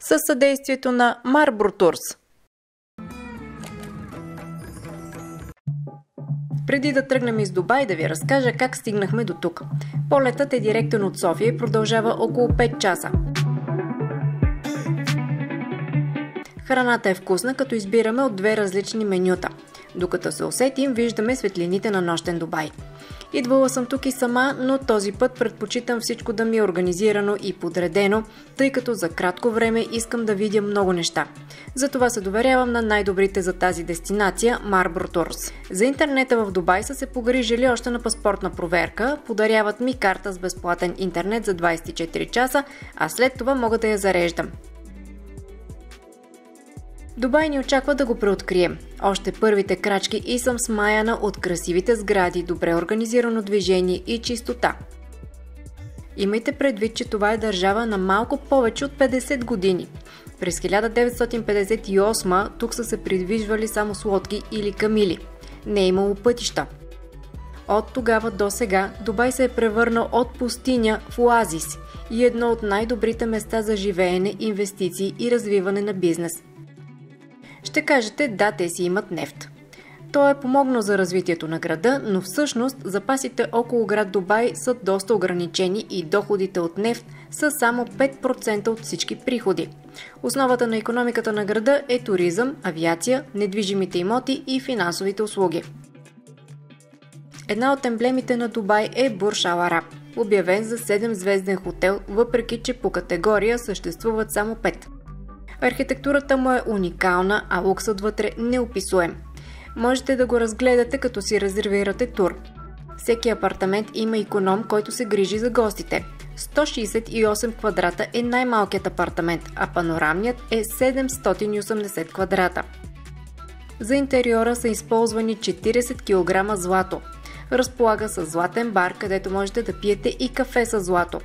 със съдействието на Marlboro Tours. Преди да тръгнем из Дубай, да ви разкажа как стигнахме до тук. Полетът е директен от София и продължава около 5 часа. Храната е вкусна, като избираме от 2 различни менюта. Докато се усетим, виждаме светлините на нощен Дубай. Идвала съм тук и сама, но този път предпочитам всичко да ми е организирано и подредено, тъй като за кратко време искам да видя много неща. Затова се доверявам на най-добрите за тази дестинация Marlboro Tours. За интернета в Дубай са се погрижили още на паспортна проверка, подаряват ми карта с безплатен интернет за 24 часа, а след това мога да я зареждам. Дубай ни очаква да го преоткрием. Още първите крачки и съм смаяна от красивите сгради, добре организирано движение и чистота. Имайте предвид, че това е държава на малко повече от 50 години. През 1958 тук са се придвижвали само с лодки или камили. Не е имало пътища. От тогава до сега Дубай се е превърнал от пустиня в оазис и едно от най-добрите места за живеене, инвестиции и развиване на бизнес. Ще кажете, да, те си имат нефт. То е помогнал за развитието на града, но всъщност запасите около град Дубай са доста ограничени и доходите от нефт са само 5% от всички приходи. Основата на икономиката на града е туризъм, авиация, недвижимите имоти и финансовите услуги. Една от емблемите на Дубай е Бурж Ал Араб, обявен за 7-звезден хотел, въпреки че по категория съществуват само 5. Архитектурата му е уникална, а луксът вътре неописуем. Можете да го разгледате, като си резервирате тур. Всеки апартамент има иконом, който се грижи за гостите. 168 квадрата е най-малкият апартамент, а панорамният е 780 квадрата. За интериора са използвани 40 кг злато. Разполага с златен бар, където можете да пиете и кафе с злато.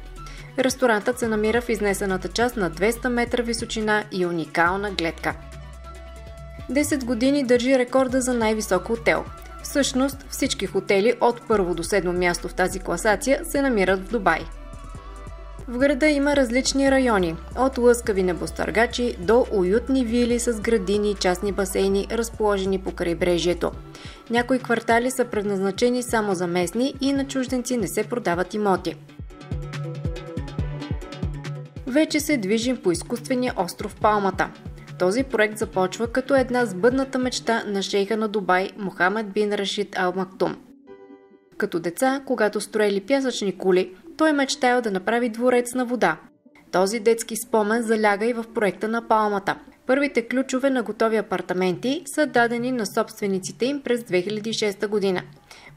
Ресторантът се намира в изнесената част на 200 метра височина и уникална гледка. 10 години държи рекорда за най-висок хотел. Всъщност всички хотели от първо до 7 място в тази класация се намират в Дубай. В града има различни райони, от лъскави небостъргачи до уютни вили с градини и частни басейни, разположени по крайбрежието. Някои квартали са предназначени само за местни и на чужденци не се продават имоти. Вече се движим по изкуствения остров Палмата. Този проект започва като една сбъдната мечта на шейха на Дубай Мохамед бин Рашид Ал Мактум. Като деца, когато строели пясъчни кули, той мечтаял да направи дворец на вода. Този детски спомен заляга и в проекта на Палмата. Първите ключове на готови апартаменти са дадени на собствениците им през 2006 година.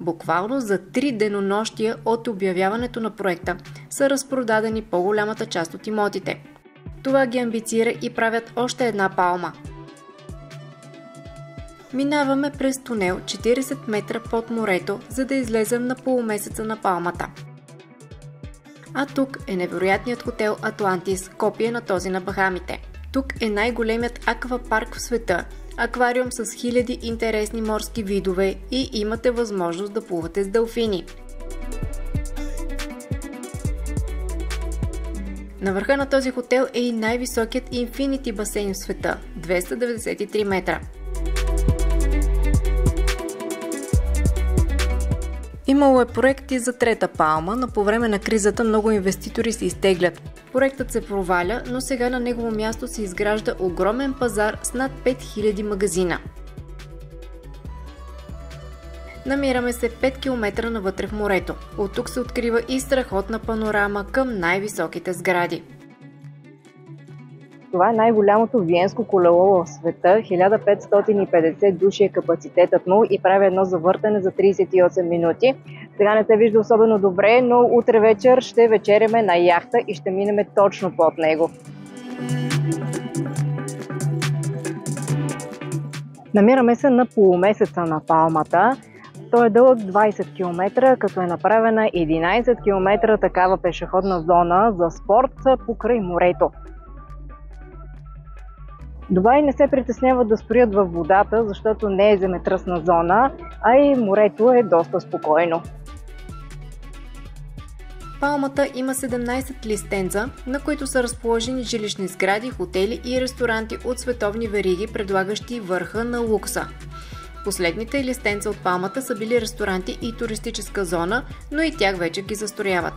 Буквално за 3 денонощия от обявяването на проекта са разпродадени по-голямата част от имотите. Това ги амбицира и правят още една Палма. Минаваме през тунел 40 метра под морето, за да излезем на полумесеца на Палмата. А тук е невероятният хотел Атлантис, копия на този на Бахамите. Тук е най-големият аквапарк в света, аквариум с хиляди интересни морски видове и имате възможност да плувате с делфини. На върха на този хотел е и най-високият Infinity басейн в света – 293 метра. Имало е проекти за трета Палма, но по време на кризата много инвеститори се изтеглят. Проектът се проваля, но сега на негово място се изгражда огромен пазар с над 5000 магазина. Намираме се 5 км навътре в морето. От тук се открива и страхотна панорама към най-високите сгради. Това е най-голямото виенско колело в света. 1550 души е капацитетът му и прави едно завъртане за 38 минути. Сега не се вижда особено добре, но утре вечер ще вечеряме на яхта и ще минем точно под него. Намираме се на полумесеца на Палмата. Той е дълъг 20 км, като е направена 11 км такава пешеходна зона за спорт покрай морето. Дубай не се притесняват да строят във водата, защото не е земетръсна зона, а и морето е доста спокойно. Палмата има 17 листенца, на които са разположени жилищни сгради, хотели и ресторанти от световни вериги, предлагащи върха на лукса. Последните листенца от Палмата са били ресторанти и туристическа зона, но и тях вече ги застрояват.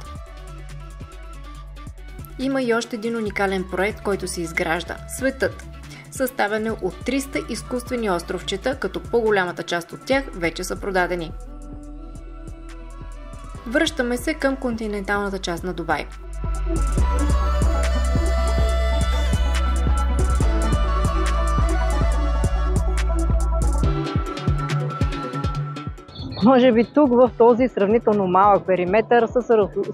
Има и още един уникален проект, който се изгражда – Светът. Съставен е от 300 изкуствени островчета, като по-голямата част от тях вече са продадени. Връщаме се към континенталната част на Дубай. Може би тук в този сравнително малък периметър са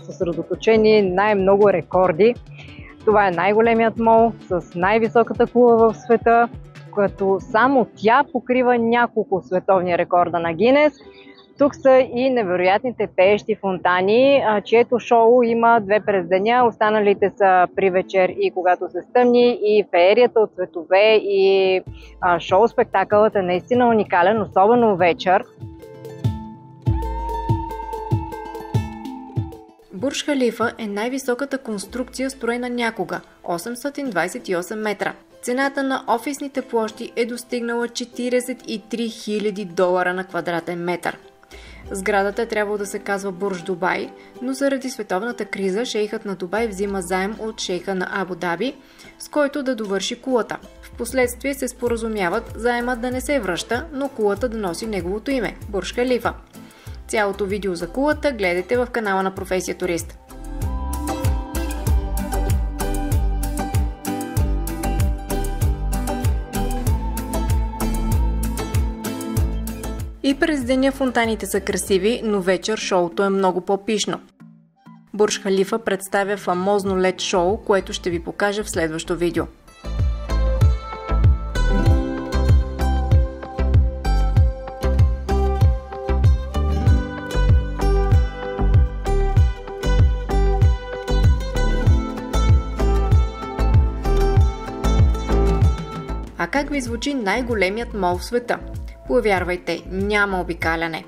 съсредоточени най-много рекорди. Това е най-големият мол с най-високата кула в света, като само тя покрива няколко световни рекорда на Гинес. Тук са и невероятните пеещи фонтани, чието шоу има 2 през деня, останалите са при вечер и когато се стъмни, и феерията от цветове и шоу-спектакълът е наистина уникален, особено вечер. Бурдж Халифа е най-високата конструкция, строена някога – 828 метра. Цената на офисните площи е достигнала $43 000 на квадратен метър. Сградата е трябвало да се казва Бурдж Дубай, но заради световната криза шейхът на Дубай взима заем от шейха на Абу Даби, с който да довърши кулата. Впоследствие се споразумяват заемът да не се връща, но кулата да носи неговото име – Бурдж Халифа. Цялото видео за кулата гледайте в канала на Професия турист. И през деня фонтаните са красиви, но вечер шоуто е много по-пишно. Бурдж Халифа представя фамозно LED шоу, което ще ви покажа в следващо видео. А как ви звучи най-големият мол в света? Повярвайте, няма обикаляне.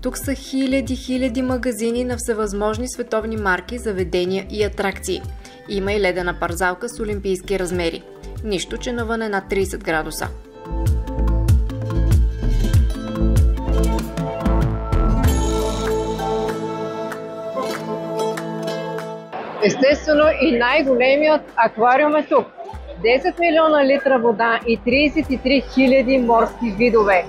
Тук са хиляди магазини на всевъзможни световни марки, заведения и атракции. Има и ледена парзалка с олимпийски размери. Нищо, че навън е над 30 градуса. Естествено и най-големият аквариум е тук. 10 милиона литра вода и 33 000 морски видове.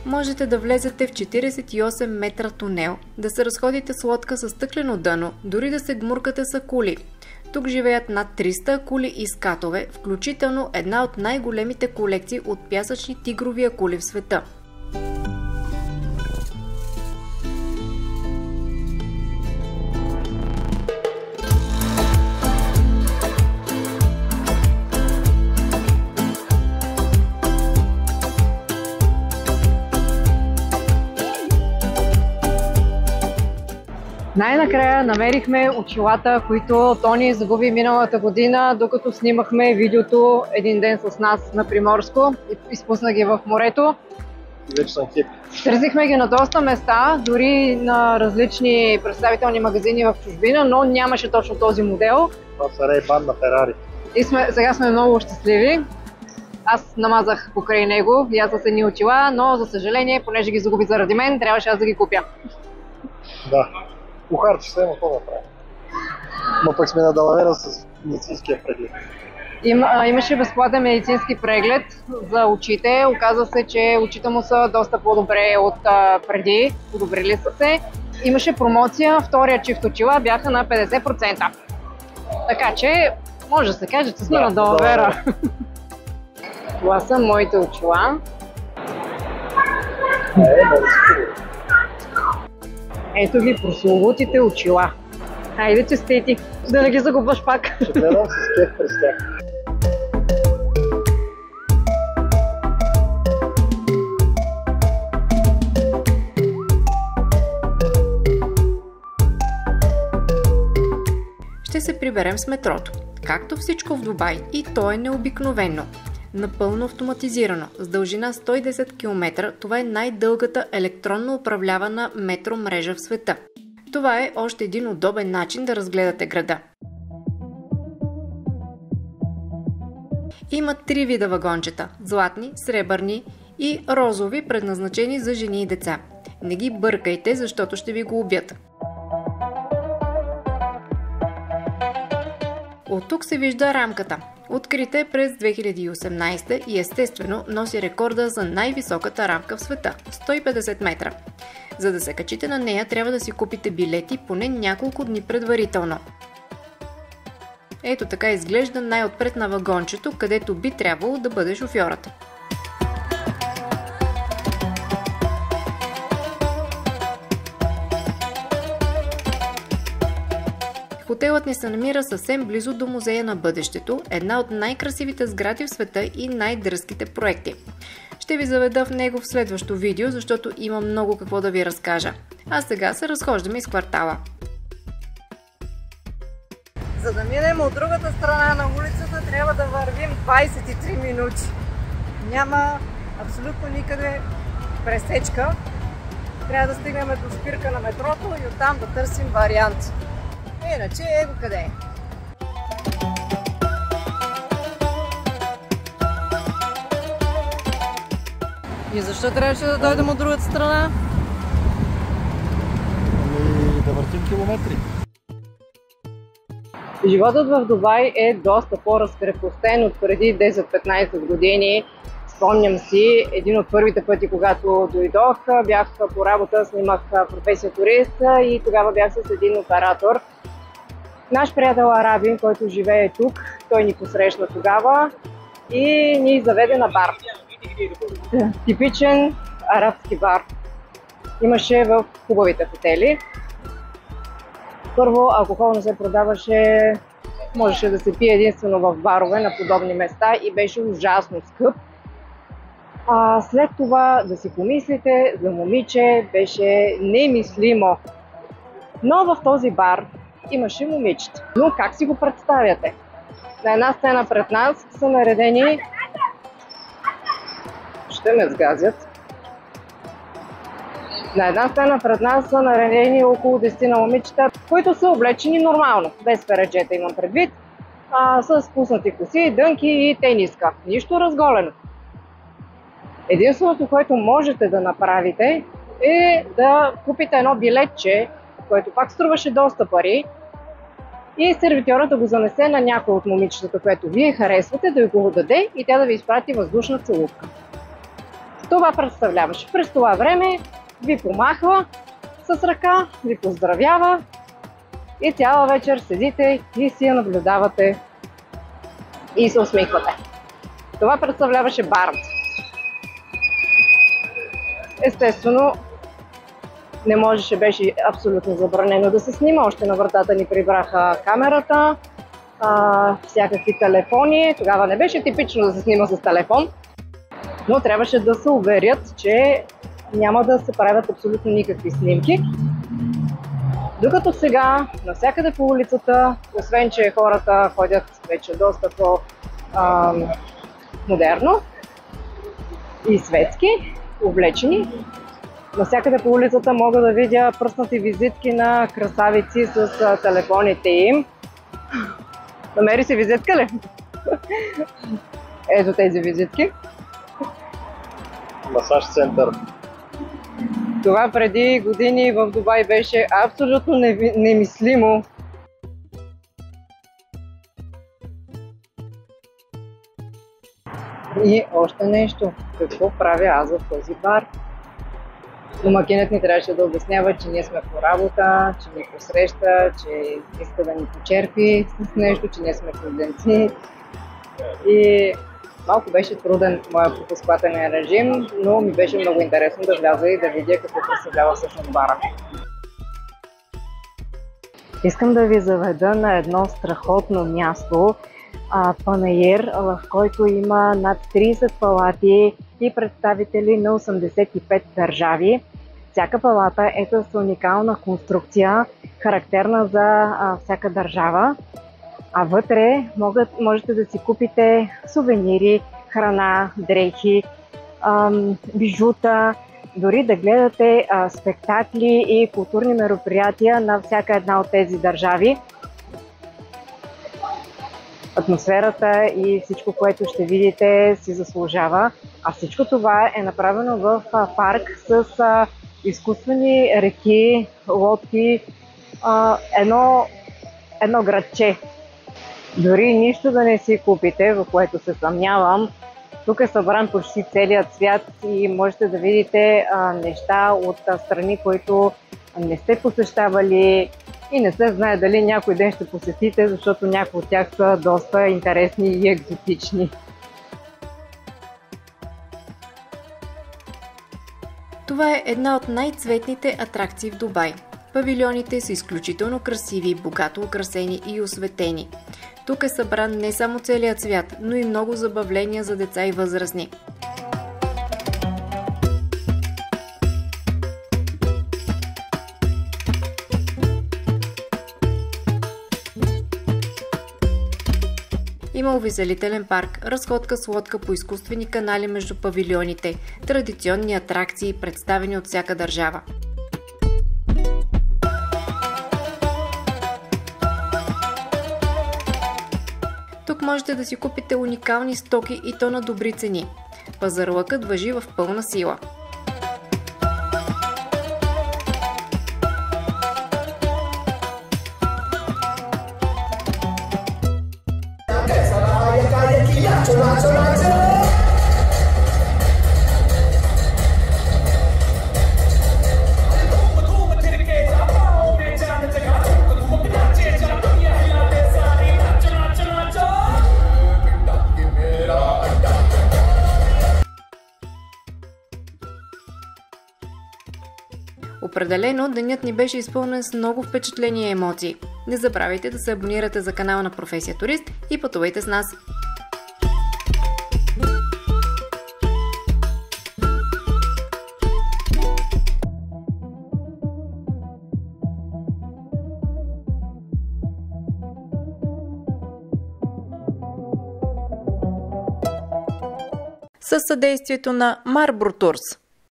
Можете да влезете в 48 метра тунел, да се разходите с лодка със стъклено дъно, дори да се гмуркате с акули. Тук живеят над 300 акули и скатове, включително една от най-големите колекции от пясъчни тигрови акули в света. Най-накрая намерихме очилата, които Тони загуби миналата година, докато снимахме видеото един ден с нас на Приморско и изпусна ги в морето. Вече съм хип. Търсихме ги на доста места, дори на различни представителни магазини в чужбина, но нямаше точно този модел. Това са Ray-Ban на Ферари. И сега сме много щастливи. Аз намазах покрай него и аз с едни очила, но за съжаление, понеже ги загуби заради мен, трябваше аз да ги купя. Да. Похарчи се, но какво направи? Но пък сме на далавера с медицинския преглед. Имаше безплатен медицински преглед за очите. Оказва се, че очите му са доста по-добре от преди. Подобрили са се. Имаше промоция, втория чифт очила бяха на 50%. Така че, може да се каже, че сме на далавера. Това са моите очила. Ето ви прословутите очила. Хайде, честити, да не ги загубваш пак. Ще гледам с кеф през тях. Ще се приберем с метрото. Както всичко в Дубай, и то е необикновено. Напълно автоматизирано, с дължина 110 км, това е най-дългата електронно управлявана метро мрежа в света. Това е още един удобен начин да разгледате града. Има 3 вида вагончета – златни, сребърни и розови, предназначени за жени и деца. Не ги бъркайте, защото ще ви го убят. От тук се вижда рамката. Открита е през 2018 и естествено носи рекорда за най-високата рамка в света – 150 метра. За да се качите на нея, трябва да си купите билети поне няколко дни предварително. Ето така изглежда най-отпред на вагончето, където би трябвало да бъде шофьорът. Хотелът ни се намира съвсем близо до Музея на бъдещето, една от най-красивите сгради в света и най-дръзките проекти. Ще ви заведа в него в следващо видео, защото има много какво да ви разкажа. А сега се разхождаме из квартала. За да минем от другата страна на улицата, трябва да вървим 23 минути. Няма абсолютно никъде пресечка. Трябва да стигнем до спирка на метрото и оттам да търсим вариант. Иначе его къде е. И защо трябваше да дойдем от другата страна? Да въртим километри. Животът в Дубай е доста по-разкрепостен от преди 10-15 години. Спомням си, един от първите пъти, когато дойдох, бях по работа, снимах професия турист и тогава бях с един оператор. Наш приятел Арабин, който живее тук, той ни посрещна тогава и ни заведе на бар. Типичен арабски бар. Имаше в хубавите хотели. Първо, алкохол не се продаваше, можеше да се пие единствено в барове на подобни места и беше ужасно скъп. След това, да си помислите, за момиче беше немислимо. Но в този бар имаше момичета. Но как си го представяте? На една сцена пред нас са наредени... Ще ме сгазят. На една сцена пред нас са наредени около 10 на момичета, които са облечени нормално, без фереджета имам предвид, с пуснати коси, дънки и тениска. Нищо разголено. Единственото, което можете да направите, е да купите едно билетче, което пак струваше доста пари, и сервитьорът да го занесе на някой от момичетата, което вие харесвате, да ви го даде и тя да ви изпрати въздушна целувка. Това представляваше. През това време ви помахва с ръка, ви поздравява и цяла вечер седите и си я наблюдавате и се усмихвате. Това представляваше барът. Естествено, не можеше, беше абсолютно забранено да се снима. Още на вратата ни прибраха камерата, всякакви телефони. Тогава не беше типично да се снима с телефон, но трябваше да се уверят, че няма да се правят абсолютно никакви снимки. Докато сега, навсякъде по улицата, освен че хората ходят вече доста по-модерно и светски, облечени, навсякъде по улицата мога да видя пръснати визитки на красавици с телефоните им. Намери си визитка ли? Ето тези визитки. Масаж център. Това преди години в Дубай беше абсолютно немислимо. И още нещо. Какво правя аз в този бар? Домакинът ни трябваше да обяснява, че ние сме по работа, че ни посреща, че иска да ни почерпи с нещо, че ние сме чужденци. И малко беше труден моя пропускателен режим, но ми беше много интересно да вляза и да видя какво представлява всъщност бара. Искам да ви заведа на едно страхотно място, панаир, в който има над 30 палати и представители на 85 държави. Всяка палата е с уникална конструкция, характерна за всяка държава. А вътре можете да си купите сувенири, храна, дрехи, бижута, дори да гледате спектакли и културни мероприятия на всяка една от тези държави. Атмосферата и всичко, което ще видите, си заслужава. А всичко това е направено в парк с изкуствени реки, лодки, едно градче. Дори нищо да не си купите, в което се съмнявам, тук е събран почти целият свят и можете да видите неща от страни, които не сте посещавали и не се знае дали някой ден ще посетите, защото някои от тях са доста интересни и екзотични. Това е една от най-цветните атракции в Дубай. Павилионите са изключително красиви, богато украсени и осветени. Тук е събран не само целият свят, но и много забавления за деца и възрастни. Има увеселителен парк, разходка с лодка по изкуствени канали между павилионите, традиционни атракции, представени от всяка държава. Тук можете да си купите уникални стоки и то на добри цени. Пазарлъкът важи в пълна сила. Определено денят ни беше изпълнен с много впечатления и емоции. Не забравяйте да се абонирате за канала на Професия Турист и пътувайте с нас! Със съдействието на Marlboro Tours.